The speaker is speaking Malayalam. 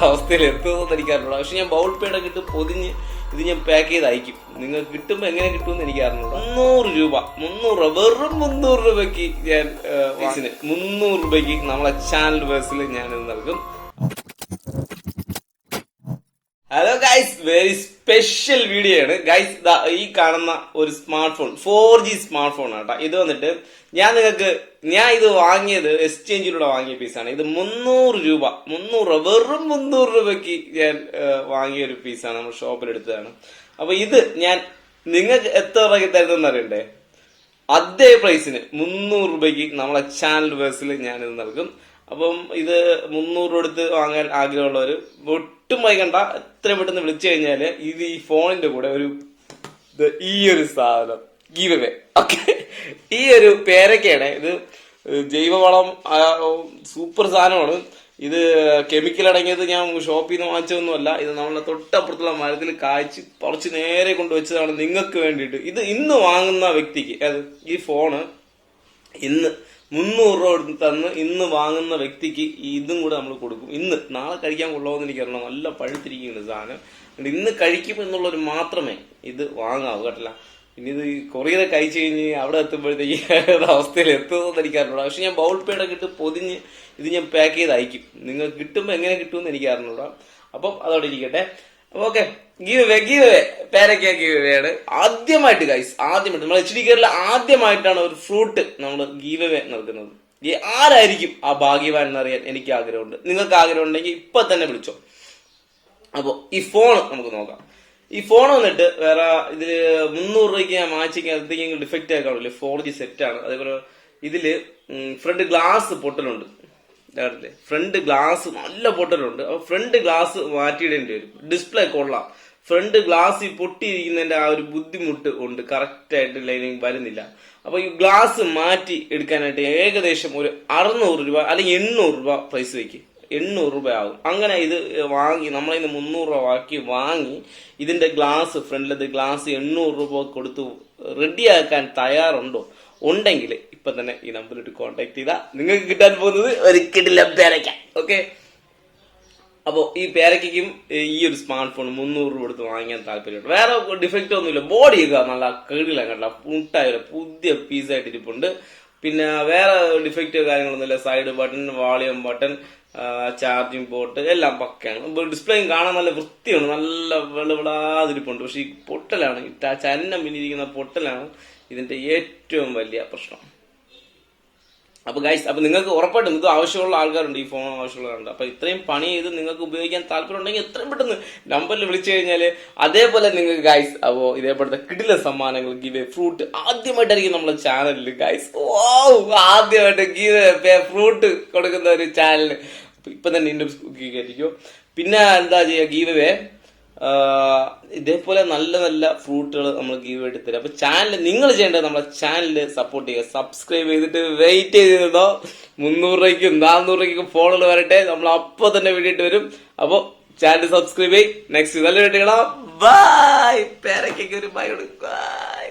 അവസ്ഥയിൽ എത്തുമെന്ന് എനിക്കറിഞ്ഞൂടാ. പക്ഷെ ഞാൻ ബൗൾ പേടൊക്കെ ഇട്ട് പൊതിഞ്ഞ് ഇത് ഞാൻ പാക്ക് ചെയ്ത് അയക്കും. നിങ്ങൾക്ക് കിട്ടുമ്പോൾ എങ്ങനെ കിട്ടുമെന്ന് എനിക്ക് അറിഞ്ഞൂടാ. 300 രൂപ, 300 രൂപ, വെറും 300 രൂപയ്ക്ക് ഞാൻ 300 രൂപയ്ക്ക് നമ്മളെ ചാനൽ വേഴ്സിൽ ഞാൻ ഇത് നൽകും. Hello guys, very special video ആണ് ഗൈസ്. ഈ കാണുന്ന ഒരു smart phone 4G smart phone ആട്ടോ. ഇത് വന്നിട്ട് ഞാൻ ഇത് വാങ്ങിയത് എക്സ്ചേഞ്ചിലൂടെ വാങ്ങിയ പീസാണ്. ഇത് 300 രൂപ, വെറും 300 രൂപയ്ക്ക് ഞാൻ വാങ്ങിയ ഒരു പീസാണ്. നമ്മൾ ഷോപ്പിൽ എടുത്തതാണ്. അപ്പൊ ഇത് ഞാൻ നിങ്ങൾക്ക് എത്ര രൂപയ്ക്ക് തരുന്നെന്ന് അറിയണ്ടേ? അതേ പ്രൈസിന് 300 രൂപയ്ക്ക് നമ്മളെ ചാനൽ വേഴ്സിൽ ഞാൻ ഇത് നൽകും. അപ്പം ഇത് 300 രൂപ എടുത്ത് വാങ്ങാൻ ആഗ്രഹമുള്ളവർ ഒട്ടും വൈകണ്ട, എത്രയും പെട്ടെന്ന് വിളിച്ചു കഴിഞ്ഞാല് ഇത് ഈ ഫോണിന്റെ കൂടെ ഈ ഒരു സാധനം ഗീവ് അവേ. ഓക്കെ, ഈ ഒരു പേരൊക്കെയാണ്. ഇത് ജൈവവളം, സൂപ്പർ സാധനമാണ്. ഇത് കെമിക്കൽ അടങ്ങിയത് ഞാൻ ഷോപ്പിൽ നിന്ന് വാങ്ങിച്ചതൊന്നുമല്ല. ഇത് നമ്മളെ തൊട്ടപ്പുറത്തുള്ള മരത്തിൽ കായ്ച്ച് പറിച്ച് നേരെ കൊണ്ടുവച്ചതാണ് നിങ്ങൾക്ക് വേണ്ടിയിട്ട്. ഇത് ഇന്ന് വാങ്ങുന്ന വ്യക്തിക്ക്, ഈ ഫോണ് ഇന്ന് 300 രൂപ തന്ന് ഇന്ന് വാങ്ങുന്ന വ്യക്തിക്ക് ഇതും കൂടെ നമ്മൾ കൊടുക്കും. നാളെ കഴിക്കാൻ കൊള്ളാമെന്ന് എനിക്കറിയണം. നല്ല പഴുത്തിരിക്കുന്ന സാധനം. ഇന്ന് കഴിക്കും എന്നുള്ളൊരു മാത്രമേ ഇത് വാങ്ങാവൂ കേട്ടല്ല. പിന്നെ ഇത് കൊറിയറെ കഴിച്ചു കഴിഞ്ഞ് അവിടെ എത്തുമ്പോഴത്തേക്ക് അവസ്ഥയിൽ എത്തുമെന്ന് എനിക്കറിഞ്ഞൂടാ. പക്ഷെ ഞാൻ ബൗൾ പേടൊക്കെ ഇട്ട് പൊതിഞ്ഞ് ഇത് ഞാൻ പാക്ക് ചെയ്ത് അയക്കും. നിങ്ങൾക്ക് കിട്ടുമ്പോൾ എങ്ങനെ കിട്ടുമെന്ന് എനിക്ക് അറിഞ്ഞൂടാ. അപ്പം അതോടെ ഇരിക്കട്ടെ. ഓക്കെ, ഗീവ് അവേ പേരൊക്കെ ഗീവ് അവേ ആണ്. ആദ്യമായിട്ട് നമ്മൾ HD കേരള ആദ്യമായിട്ടാണ് ഒരു ഫ്രൂട്ട് നമ്മൾ ഗീവ് അവേ നൽകുന്നത്. ആരായിരിക്കും ആ ഭാഗ്യവാൻ എന്നറിയാൻ എനിക്ക് ആഗ്രഹമുണ്ട്. നിങ്ങൾക്ക് ആഗ്രഹം ഉണ്ടെങ്കിൽ ഇപ്പൊ തന്നെ വിളിച്ചോ. അപ്പൊ ഈ ഫോൺ നമുക്ക് നോക്കാം. ഈ ഫോൺ വന്നിട്ട് വേറെ ഇതില് 300 രൂപയ്ക്ക് ഞാൻ വാങ്ങിച്ചെങ്കിൽ ഡിഫക്റ്റ് ആയി കാണില്ല. 4G സെറ്റാണ്. അതേപോലെ ഇതില് ഫ്രണ്ട് ഗ്ലാസ് പൊട്ടലുണ്ട്. ഫ്രണ്ട് ഗ്ലാസ് നല്ല പൊട്ടലുണ്ട്. അപ്പൊ ഫ്രണ്ട് ഗ്ലാസ് മാറ്റിയിടേണ്ടി വരും. ഡിസ്പ്ലേ കൊള്ളാം. ഫ്രണ്ട് ഗ്ലാസ് പൊട്ടിയിരിക്കുന്നതിന്റെ ആ ഒരു ബുദ്ധിമുട്ട് ഉണ്ട്. കറക്റ്റ് ആയിട്ട് ലൈനിങ് വരുന്നില്ല. അപ്പൊ ഈ ഗ്ലാസ് മാറ്റി എടുക്കാനായിട്ട് ഏകദേശം ഒരു 600 രൂപ അല്ലെങ്കിൽ 800 രൂപ പ്രൈസ് വയ്ക്കും. 800 രൂപ ആകും. അങ്ങനെ ഇത് വാങ്ങി നമ്മളിന്ന് 300 രൂപ ആക്കി വാങ്ങി ഇതിന്റെ ഗ്ലാസ്, ഫ്രണ്ടിലത്തെ ഗ്ലാസ് 800 രൂപ കൊടുത്ത് റെഡിയാക്കാൻ തയ്യാറുണ്ടോ? ഉണ്ടെങ്കിൽ ഇപ്പൊ തന്നെ ഈ നമ്പറിട്ട് കോൺടാക്ട് ചെയ്താൽ നിങ്ങൾക്ക് കിട്ടാൻ പോകുന്നത് ഒരു കിടില പേരയ്ക്ക. ഓക്കെ, അപ്പോ ഈ പേരയ്ക്കും ഈ ഒരു സ്മാർട്ട് ഫോൺ 300 രൂപ കൊടുത്ത് വാങ്ങിക്കാൻ താല്പര്യമുണ്ട്. വേറെ ഡിഫക്റ്റ് ഒന്നുമില്ല. ബോഡിയൊക്കെ നല്ല കിടില കണ്ട മുട്ടായ പുതിയ പീസായിട്ട് ഇരിപ്പുണ്ട്. പിന്നെ വേറെ ഡിഫക്റ്റ് കാര്യങ്ങളൊന്നുമില്ല. Side button, volume button, charging port എല്ലാം പക്കയാണ്. ഡിസ്പ്ലേയും കാണാൻ നല്ല വൃത്തിയാണ്. നല്ല വെളുവിളാതിരിപ്പുണ്ട്. പക്ഷെ ഈ പൊട്ടലാണ്, ചന്നം പിന്നിരിക്കുന്ന പൊട്ടലാണ് ഇതിന്റെ ഏറ്റവും വലിയ പ്രശ്നം. അപ്പൊ ഗൈസ്, അപ്പൊ നിങ്ങൾക്ക് ഉറപ്പായിട്ടും ഇത് ആവശ്യമുള്ള ആൾക്കാരുണ്ട്, ഈ ഫോൺ ആവശ്യമുള്ളവരുണ്ട്. അപ്പൊ ഇത്രയും പണി ചെയ്ത് നിങ്ങൾക്ക് ഉപയോഗിക്കാൻ താല്പര്യം ഉണ്ടെങ്കിൽ എത്രയും പെട്ടെന്ന് നമ്പറിൽ വിളിച്ചു കഴിഞ്ഞാല് അതേപോലെ നിങ്ങൾക്ക് ഗൈസ് അപ്പോ ഇതേപോലത്തെ കിടില സമ്മാനങ്ങൾ ഗീവ് ഫ്രൂട്ട് ആദ്യമായിട്ടായിരിക്കും നമ്മുടെ ചാനലിൽ ഗൈസ്. ആദ്യമായിട്ട് ഗീവ് ഫ്രൂട്ട് കൊടുക്കുന്ന ഒരു ചാനലിന് ഇപ്പൊ തന്നെ ഇൻഡോ. പിന്നെ എന്താ ചെയ്യുക, ഗീവ് ഇതേപോലെ നല്ല നല്ല ഫ്രൂട്ടുകൾ നമ്മൾ ഗീവ് ആയിട്ട് തരാം. അപ്പൊ ചാനൽ നിങ്ങൾ ചെയ്യേണ്ടത് നമ്മളെ ചാനൽ സപ്പോർട്ട് ചെയ്യുക. സബ്സ്ക്രൈബ് ചെയ്തിട്ട് വെയിറ്റ് ചെയ്തിരുന്നോ. 300 രൂപയ്ക്കും 400 രൂപയ്ക്കും ഫോണുകൾ വരട്ടെ. നമ്മൾ അപ്പൊ തന്നെ വീഡിയോ ഇട്ട് വരും. അപ്പൊ ചാനൽ സബ്സ്ക്രൈബ് ചെയ്യും. നെക്സ്റ്റ് നല്ല വീഡിയോ കാണാം. ബൈ. പേരയ്ക്കൊക്കെ ഒരു ബൈ കൊടുക്കും. ബൈ.